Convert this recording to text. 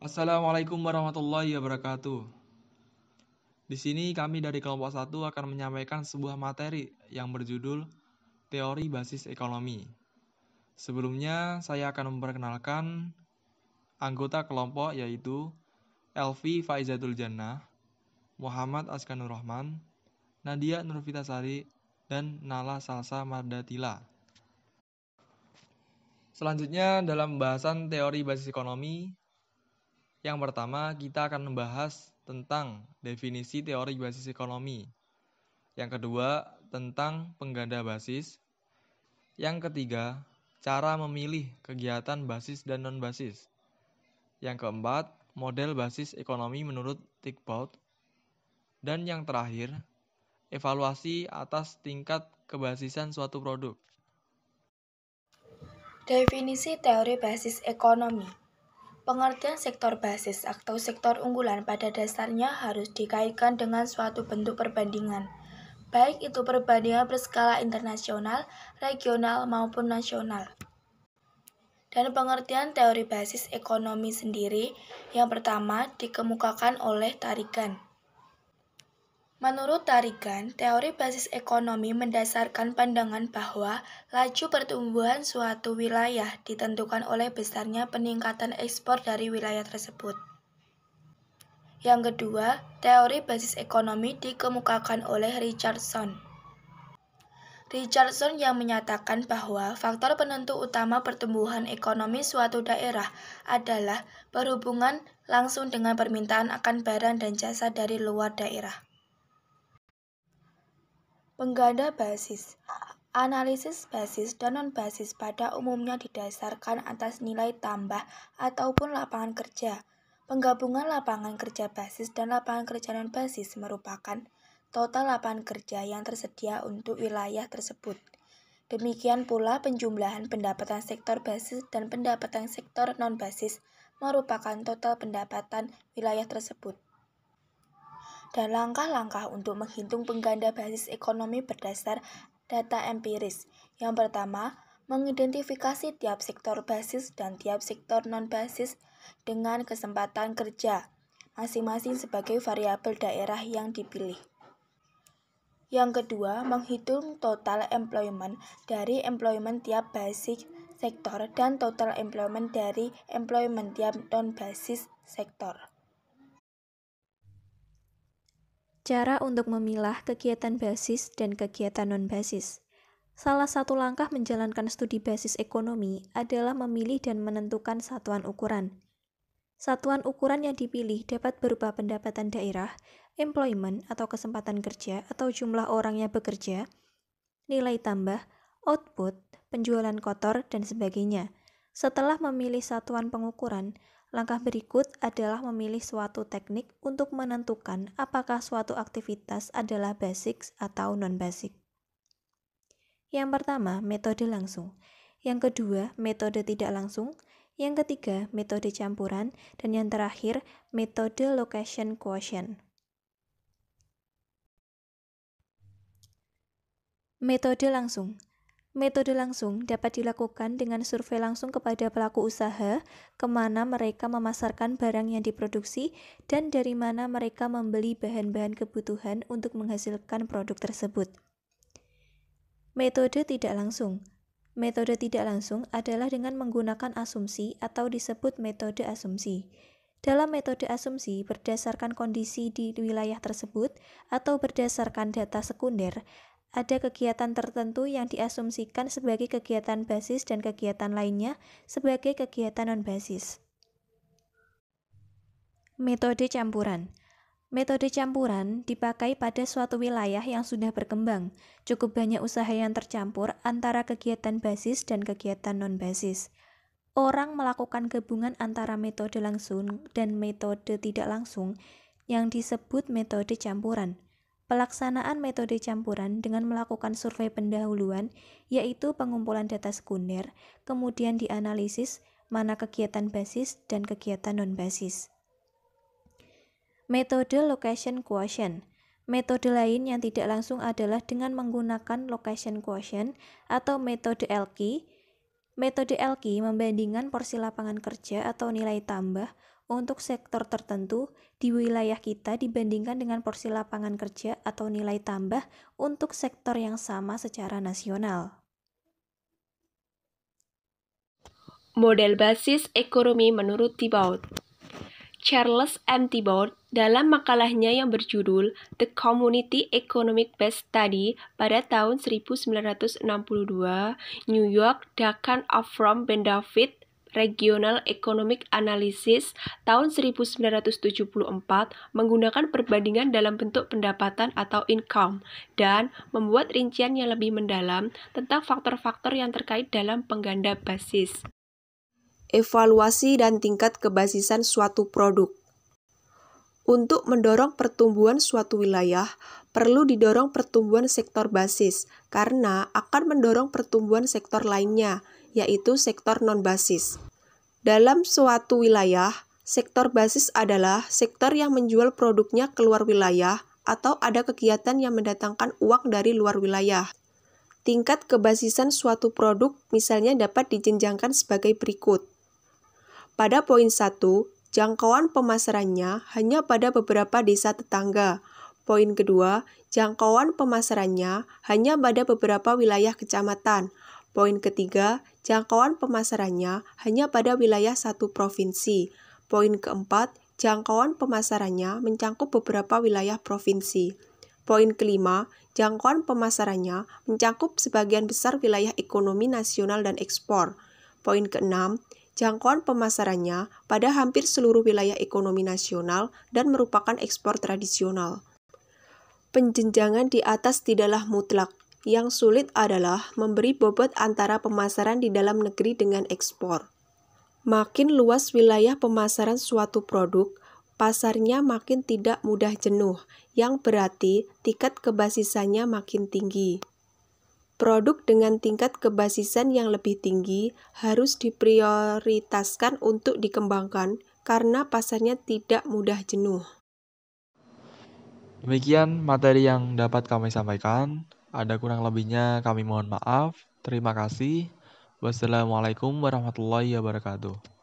Assalamualaikum warahmatullahi wabarakatuh. Di sini kami dari kelompok 1 akan menyampaikan sebuah materi yang berjudul Teori Basis Ekonomi. Sebelumnya saya akan memperkenalkan anggota kelompok yaitu Elvi Faizatul Jannah, Muhammad Askanur Rahman, Nadia Nurfitasari, dan Nala Salsa Mardatila. Selanjutnya dalam pembahasan teori basis ekonomi, yang pertama, kita akan membahas tentang definisi teori basis ekonomi. Yang kedua, tentang pengganda basis. Yang ketiga, cara memilih kegiatan basis dan non-basis. Yang keempat, model basis ekonomi menurut Tickbout. Dan yang terakhir, evaluasi atas tingkat kebasisan suatu produk. Definisi teori basis ekonomi. Pengertian sektor basis atau sektor unggulan pada dasarnya harus dikaitkan dengan suatu bentuk perbandingan, baik itu perbandingan berskala internasional, regional, maupun nasional. Dan pengertian teori basis ekonomi sendiri yang pertama dikemukakan oleh Tarigan. Menurut Tarigan, teori basis ekonomi mendasarkan pandangan bahwa laju pertumbuhan suatu wilayah ditentukan oleh besarnya peningkatan ekspor dari wilayah tersebut. Yang kedua, teori basis ekonomi dikemukakan oleh Richardson. Richardson yang menyatakan bahwa faktor penentu utama pertumbuhan ekonomi suatu daerah adalah berhubungan langsung dengan permintaan akan barang dan jasa dari luar daerah. Pengganda basis. Analisis basis dan non-basis pada umumnya didasarkan atas nilai tambah ataupun lapangan kerja. Penggabungan lapangan kerja basis dan lapangan kerja non-basis merupakan total lapangan kerja yang tersedia untuk wilayah tersebut. Demikian pula penjumlahan pendapatan sektor basis dan pendapatan sektor non-basis merupakan total pendapatan wilayah tersebut. Dan langkah-langkah untuk menghitung pengganda basis ekonomi berdasar data empiris. Yang pertama, mengidentifikasi tiap sektor basis dan tiap sektor non-basis dengan kesempatan kerja, masing-masing sebagai variabel daerah yang dipilih. Yang kedua, menghitung total employment dari employment tiap basis sektor dan total employment dari employment tiap non-basis sektor. Cara untuk memilah kegiatan basis dan kegiatan non-basis. Salah satu langkah menjalankan studi basis ekonomi adalah memilih dan menentukan satuan ukuran. Satuan ukuran yang dipilih dapat berupa pendapatan daerah, employment atau kesempatan kerja atau jumlah orang yang bekerja, nilai tambah, output, penjualan kotor, dan sebagainya. Setelah memilih satuan pengukuran, langkah berikut adalah memilih suatu teknik untuk menentukan apakah suatu aktivitas adalah basic atau non-basic. Yang pertama, metode langsung. Yang kedua, metode tidak langsung. Yang ketiga, metode campuran. Dan yang terakhir, metode location quotient. Metode langsung. Metode langsung dapat dilakukan dengan survei langsung kepada pelaku usaha, kemana mereka memasarkan barang yang diproduksi, dan dari mana mereka membeli bahan-bahan kebutuhan untuk menghasilkan produk tersebut. Metode tidak langsung. Metode tidak langsung adalah dengan menggunakan asumsi atau disebut metode asumsi. Dalam metode asumsi, berdasarkan kondisi di wilayah tersebut atau berdasarkan data sekunder, ada kegiatan tertentu yang diasumsikan sebagai kegiatan basis dan kegiatan lainnya sebagai kegiatan non-basis. Metode campuran. Metode campuran dipakai pada suatu wilayah yang sudah berkembang. Cukup banyak usaha yang tercampur antara kegiatan basis dan kegiatan non-basis. Orang melakukan gabungan antara metode langsung dan metode tidak langsung yang disebut metode campuran. Pelaksanaan metode campuran dengan melakukan survei pendahuluan, yaitu pengumpulan data sekunder, kemudian dianalisis mana kegiatan basis dan kegiatan non-basis. Metode location quotient. Metode lain yang tidak langsung adalah dengan menggunakan location quotient atau metode LQ. Metode LQ membandingkan porsi lapangan kerja atau nilai tambah untuk sektor tertentu di wilayah kita dibandingkan dengan porsi lapangan kerja atau nilai tambah untuk sektor yang sama secara nasional. Model basis ekonomi menurut Thibault. Charles M. Thibault dalam makalahnya yang berjudul The Community Economic Based Study pada tahun 1962, New York, Duncan Avram Bendavid, Regional Economic Analysis tahun 1974 menggunakan perbandingan dalam bentuk pendapatan atau income dan membuat rincian yang lebih mendalam tentang faktor-faktor yang terkait dalam pengganda basis. Evaluasi dan tingkat kebasisan suatu produk. Untuk mendorong pertumbuhan suatu wilayah, perlu didorong pertumbuhan sektor basis karena akan mendorong pertumbuhan sektor lainnya, yaitu sektor non-basis. Dalam suatu wilayah, sektor basis adalah sektor yang menjual produknya keluar wilayah atau ada kegiatan yang mendatangkan uang dari luar wilayah. Tingkat kebasisan suatu produk misalnya dapat dijenjangkan sebagai berikut. Pada poin 1, jangkauan pemasarannya hanya pada beberapa desa tetangga. Poin kedua, jangkauan pemasarannya hanya pada beberapa wilayah kecamatan. Poin ketiga, jangkauan pemasarannya hanya pada wilayah satu provinsi. Poin keempat, jangkauan pemasarannya mencakup beberapa wilayah provinsi. Poin kelima, jangkauan pemasarannya mencakup sebagian besar wilayah ekonomi nasional dan ekspor. Poin keenam, jangkauan pemasarannya pada hampir seluruh wilayah ekonomi nasional dan merupakan ekspor tradisional. Penjenjangan di atas tidaklah mutlak. Yang sulit adalah memberi bobot antara pemasaran di dalam negeri dengan ekspor. Makin luas wilayah pemasaran suatu produk, pasarnya makin tidak mudah jenuh, yang berarti tingkat kebasisannya makin tinggi. Produk dengan tingkat kebasisan yang lebih tinggi harus diprioritaskan untuk dikembangkan karena pasarnya tidak mudah jenuh. Demikian materi yang dapat kami sampaikan. Ada kurang lebihnya kami mohon maaf. Terima kasih. Wassalamualaikum warahmatullahi wabarakatuh.